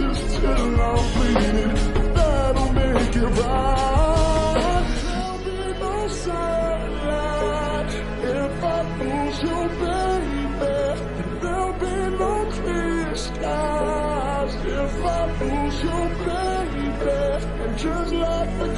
kisses till I'm bleeding. That'll make it right. There'll be no sunlight if I lose you, baby. There'll be no clear skies if I lose you, baby. And just like the